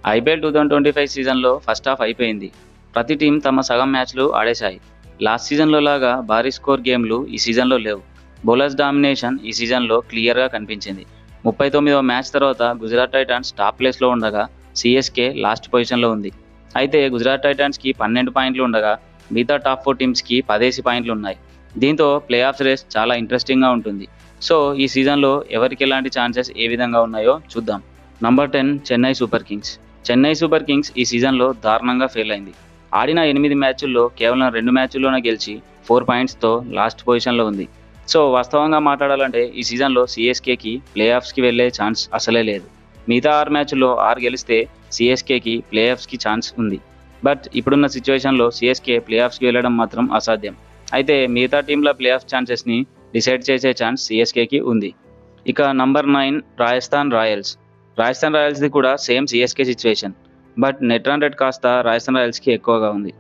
IPL 2025 సీజన్లో first half అయిపోయింది. ప్రతి టీం తమ సగం మ్యాచ్లు ఆడేశాయి. లాస్ట్ సీజన్లో లాగా భారీ స్కోర్ గేమ్లు ఈ సీజన్లో లేవు. బౌలర్స్ డామినేషన్ ఈ సీజన్లో క్లియర్గా కనిపించింది. 39వ మ్యాచ్ తర్వాత గుజరాత్ టైటాన్స్ టాప్ ప్లేస్లో ఉండగా సిఎస్కే లాస్ట్ పొజిషన్లో ఉంది. అయితే గుజరాత్ టైటాన్స్కి 12 పాయింట్లు ఉండగా మిగతా టాప్ 4 టీమ్స్కి 10 పాయింట్లు ఉన్నాయి. దీంతో ప్లే ఆఫ్ రేస్ చాలా ఇంట్రెస్టింగ్గా ఉంటుంది. సో ఈ సీజన్లో ఎవరికి ఎలాంటి ఛాన్సెస్ ఏ విధంగా ఉన్నాయో చూద్దాం. Number 10 Chennai super Kings. Chennai super Kings ఈ సీజన్లో దారుణంగా ఫెయిల్ అయింది. ఆడిన 8 మ్యాచుల్లో కేవలం 2 మ్యాచుల్లోనే గెలిచి 4 పాయింట్స్తో లాస్ట్ పొజిషన్లో ఉంది. సో వాస్తవంగా మాట్లాడాలంటే ఈ సీజన్లో సిఎస్కేకి ప్లే ఆఫ్స్కి వెళ్ళే ఛాన్స్ అసలే లేదు. మిగతా 6 మ్యాచుల్లో 6 గెలిస్తే సిఎస్కేకి ప్లే ఆఫ్స్కి ఛాన్స్ ఉంది. బట్ ఇప్పుడున్న సిచ్యువేషన్లో సిఎస్కే ప్లే ఆఫ్స్కి వెళ్ళడం మాత్రం అసాధ్యం. అయితే మిగతా టీంల ప్లే ఆఫ్ ఛాన్సెస్ని డిసైడ్ చేసే ఛాన్స్ సిఎస్కేకి ఉంది. ఇక నంబర్ 9 రాజస్థాన్ రాయల్స్. రాజస్థాన్ రాయల్స్ది కూడా same CSK situation. But net run rate కాస్త రాజస్థాన్ రాయల్స్కి ఎక్కువగా ఉంది.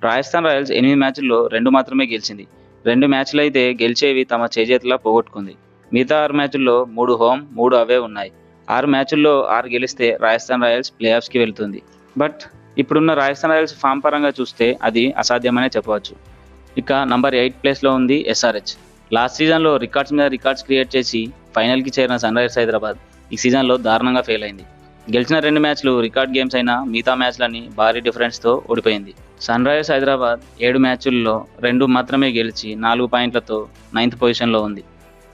రాజస్థాన్ రాయల్స్ 8 మ్యాచ్ల్లో 2 మాత్రమే గెలిచింది. 2 మ్యాచ్లు అయితే గెలిచేవి తమ చేజేతులా పోగొట్టుకుంది. మిగతా 6 మ్యాచుల్లో 3 హోమ్ 3 అవే ఉన్నాయి. 6 మ్యాచుల్లో 6 గెలిస్తే రాజస్థాన్ రాయల్స్ ప్లే ఆఫ్స్కి వెళ్తుంది. బట్ ఇప్పుడున్న రాజస్థాన్ రాయల్స్ ఫామ్ పరంగా చూస్తే అది అసాధ్యమనే చెప్పవచ్చు. ఇక నంబర్ 8 ప్లేస్లో ఉంది ఎస్ఆర్హెచ్. లాస్ట్ సీజన్లో రికార్డ్స్ మీద రికార్డ్స్ క్రియేట్ చేసి ఫైనల్కి చేరిన సన్ రైజర్స్ హైదరాబాద్ ఈ సీజన్లో దారుణంగా ఫెయిల్ అయింది. గెలిచిన 2 మ్యాచ్లు రికార్డ్ గేమ్స్ అయినా మిగతా మ్యాచ్లన్నీ భారీ డిఫరెన్స్తో ఓడిపోయింది. సన్ రైజర్స్ హైదరాబాద్ 7 మ్యాచ్ల్లో 2 మాత్రమే గెలిచి 4 పాయింట్లతో 9th పొజిషన్లో ఉంది.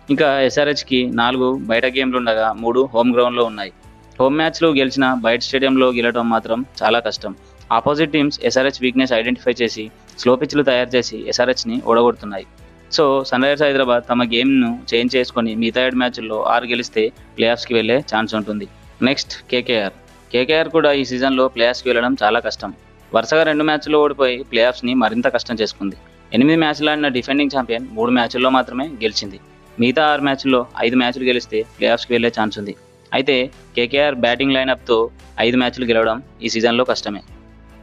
ఇంకా ఎస్ఆర్హెచ్కి 4 బయట గేమ్లు ఉండగా 3 హోమ్ గ్రౌండ్లో ఉన్నాయి. హోమ్ మ్యాచ్లు గెలిచిన బయట స్టేడియంలో గెలవడం మాత్రం చాలా కష్టం. Opposite teams SRH weakness identify చేసి స్లో పిచ్లు తయారు చేసి ఎస్ఆర్హెచ్ని ఓడగొడుతున్నాయి. సో సన్ రైజర్స్ హైదరాబాద్ తమ గేమ్ను చేంజ్ చేసుకొని మిగతా 7 మ్యాచ్ల్లో 6 గెలిస్తే ప్లే ఆఫ్స్కి వెళ్ళే ఛాన్స్ ఉంటుంది. Next KKR. కేకేఆర్ కూడా ఈ సీజన్లో ప్లే ఆఫ్స్కి వెళ్ళడం చాలా కష్టం. వరుసగా 2 మ్యాచ్ల్లో ఓడిపోయి ప్లే ఆఫ్స్ని మరింత కష్టం చేసుకుంది. 8 మ్యాచ్లు ఆడిన డిఫెండింగ్ ఛాంపియన్ 3 మ్యాచ్ల్లో మాత్రమే గెలిచింది. మిగతా 6 మ్యాచ్ల్లో 5 మ్యాచ్లు గెలిస్తే ప్లే ఆఫ్స్కి వెళ్ళే ఛాన్స్ ఉంది. అయితే కేకేఆర్ బ్యాటింగ్ లైనప్తో 5 మ్యాచ్లు గెలవడం ఈ సీజన్లో కష్టమే.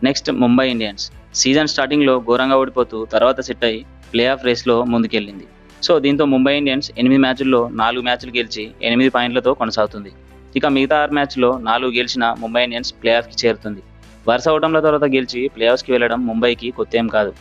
Next Mumbai Indians. సీజన్ స్టార్టింగ్లో ఘోరంగా ఓడిపోతూ తర్వాత సెట్ అయ్యి ప్లే ఆఫ్ రేస్లో ముందుకెళ్ళింది. సో దీంతో ముంబై ఇండియన్స్ 8 మ్యాచుల్లో 4 మ్యాచ్లు గెలిచి 8 పాయింట్లతో కొనసాగుతుంది. ఇక మిగతా 6 మ్యాచ్లో 4 గెలిచిన ముంబై ఇండియన్స్ ప్లే ఆఫ్కి చేరుతుంది. వరుస ఓటంల తర్వాత గెలిచి ప్లే ఆఫ్స్కి వెళ్ళడం ముంబైకి కొత్త ఏం కాదు.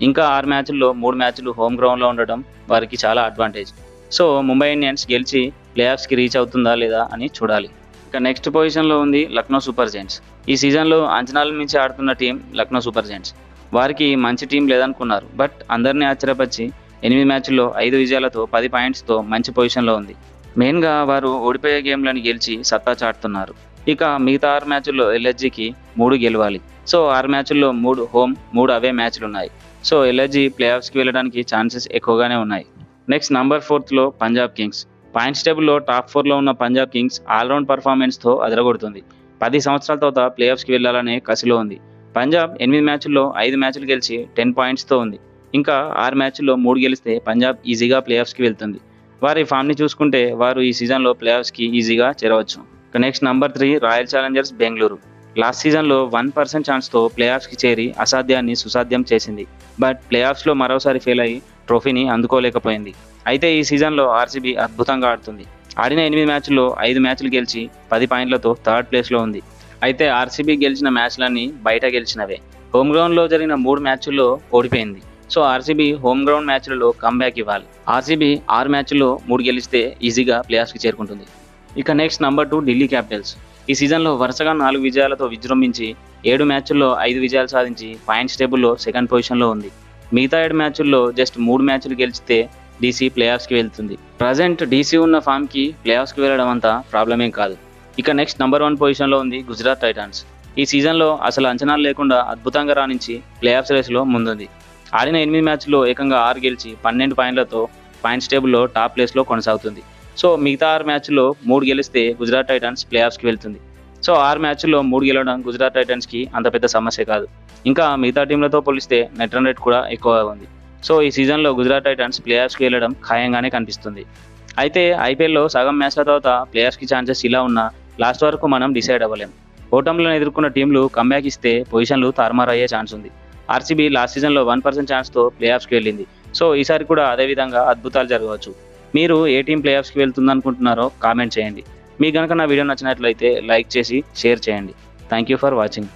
ఇంకా 6 మ్యాచ్ల్లో 3 మ్యాచ్లు హోమ్ గ్రౌండ్లో ఉండడం వారికి చాలా అడ్వాంటేజ్. సో ముంబై ఇండియన్స్ గెలిచి ప్లే ఆఫ్స్కి రీచ్ అవుతుందా లేదా అని చూడాలి. ఇక నెక్స్ట్ పొజిషన్లో ఉంది లక్నో సూపర్ జైంట్స్. ఈ సీజన్లో అంచనాల మించి ఆడుతున్న టీం లక్నో సూపర్ జైంట్స్. వారికి మంచి టీం లేదనుకున్నారు. బట్ అందరినీ ఆశ్చర్యపరిచి 8 మ్యాచ్ల్లో 5 విజయాలతో 10 పాయింట్స్తో మంచి పొజిషన్లో ఉంది. మెయిన్గా వారు ఓడిపోయే గేమ్లను గెలిచి సత్తా చాటుతున్నారు. ఇక మిగతా 6 మ్యాచ్ల్లో ఎల్ఎస్జీకి 3 గెలవాలి. సో 6 మ్యాచ్ల్లో 3 హోమ్ 3 అవే మ్యాచ్లు ఉన్నాయి. సో ఎల్ఎస్జీ ప్లే ఆఫ్స్కి వెళ్ళడానికి ఛాన్సెస్ ఎక్కువగానే ఉన్నాయి. నెక్స్ట్ నంబర్ 4లో పంజాబ్ కింగ్స్. పాయింట్స్ టేబుల్లో టాప్ 4లో ఉన్న పంజాబ్ కింగ్స్ ఆల్రౌండ్ పర్ఫార్మెన్స్తో అదరగొడుతుంది. 10 సంవత్సరాల తర్వాత ప్లే ఆఫ్స్కి వెళ్ళాలనే కసిలో ఉంది. పంజాబ్ 8 మ్యాచ్ల్లో 5 మ్యాచ్లు గెలిచి 10 పాయింట్స్తో ఉంది. ఇంకా 6 మ్యాచ్ల్లో 3 గెలిస్తే పంజాబ్ ఈజీగా ప్లే ఆఫ్స్కి వెళ్తుంది. వారి ఫామ్ని చూసుకుంటే వారు ఈ సీజన్లో ప్లే ఆఫ్స్కి ఈజీగా చేరవచ్చు. Next number 3 royal Challengers Bengaluru. Last సీజన్లో 1% ఛాన్స్తో ప్లే ఆఫ్స్కి చేరి అసాధ్యాన్ని సుసాధ్యం చేసింది. బట్ ప్లే ఆఫ్స్లో మరోసారి ఫెయిల్ అయ్యి ట్రోఫీని అందుకోలేకపోయింది. అయితే ఈ సీజన్లో ఆర్సీబీ అద్భుతంగా ఆడుతుంది. ఆడిన 8 మ్యాచ్ల్లో 5 మ్యాచ్లు గెలిచి 10 పాయింట్లతో 3rd ప్లేస్లో ఉంది. అయితే ఆర్సీబీ గెలిచిన మ్యాచ్లన్నీ బయట గెలిచినవే. హోమ్ గ్రౌండ్లో జరిగిన 3 మ్యాచ్ల్లో ఓడిపోయింది. సో ఆర్సీబీ హోమ్ గ్రౌండ్ మ్యాచ్లలో కమ్బ్యాక్ ఇవ్వాలి. ఆర్సీబీ 6 మ్యాచ్ల్లో 3 గెలిస్తే ఈజీగా ప్లే ఆఫ్స్కి చేరుకుంటుంది. ఇక నెక్స్ట్ నంబర్ 2 ఢిల్లీ క్యాపిటల్స్. ఈ సీజన్లో వరుసగా 4 విజయాలతో విజృంభించి 7 మ్యాచ్ల్లో 5 విజయాలు సాధించి పాయింట్స్ టేబుల్లో 2nd పొజిషన్లో ఉంది. మిగతా 7 మ్యాచ్ల్లో జస్ట్ 3 మ్యాచ్లు గెలిచితే డీసీ ప్లే ఆఫ్స్కి వెళ్తుంది. ప్రజెంట్ డీసీ ఉన్న ఫామ్కి ప్లే ఆఫ్స్కి వెళ్ళడం అంతా ప్రాబ్లమేం కాదు. ఇక నెక్స్ట్ నంబర్ 1 పొజిషన్లో ఉంది గుజరాత్ టైటాన్స్. ఈ సీజన్లో అసలు అంచనాలు లేకుండా అద్భుతంగా రాణించి ప్లే ఆఫ్స్ రేస్లో ముందుంది. ఆడిన 8 మ్యాచ్ల్లో ఏకంగా 6 గెలిచి 12 పాయింట్లతో పాయింట్స్ టేబుల్లో టాప్ ప్లేస్లో కొనసాగుతుంది. సో మిగతా 6 మ్యాచ్ల్లో 3 గెలిస్తే గుజరాత్ టైటాన్స్ ప్లే ఆఫ్స్కి వెళ్తుంది. సో 6 మ్యాచ్ల్లో 3 గెలవడం గుజరాత్ టైటాన్స్కి అంత పెద్ద సమస్య కాదు. ఇంకా మిగతా టీంలతో పోలిస్తే నెట్ రన్ రేట్ కూడా ఎక్కువగా ఉంది. సో ఈ సీజన్లో గుజరాత్ టైటాన్స్ ప్లే ఆఫ్స్కి వెళ్ళడం ఖాయంగానే కనిపిస్తుంది. అయితే ఐపీఎల్లో సగం మ్యాచ్ల తర్వాత ప్లే ఆఫ్స్కి ఛాన్సెస్ ఇలా ఉన్నా లాస్ట్ వరకు మనం డిసైడ్ అవ్వలేం. ఓటములను ఎదుర్కొన్న టీంలు కమ్బ్యాక్ ఇస్తే పొజిషన్లు తారుమారయ్యే ఛాన్స్ ఉంది. ఆర్సీబీ లాస్ట్ సీజన్లో 1% ఛాన్స్తో ప్లే ఆఫ్స్కి వెళ్ళింది. సో ఈసారి కూడా అదేవిధంగా అద్భుతాలు జరగవచ్చు. మీరు ఏ టీం ప్లే ఆఫ్స్కి వెళ్తుందనుకుంటున్నారో కామెంట్ చేయండి. మీకు కనుక నా వీడియో నచ్చినట్లయితే లైక్ చేసి షేర్ చేయండి. Thank you for watching.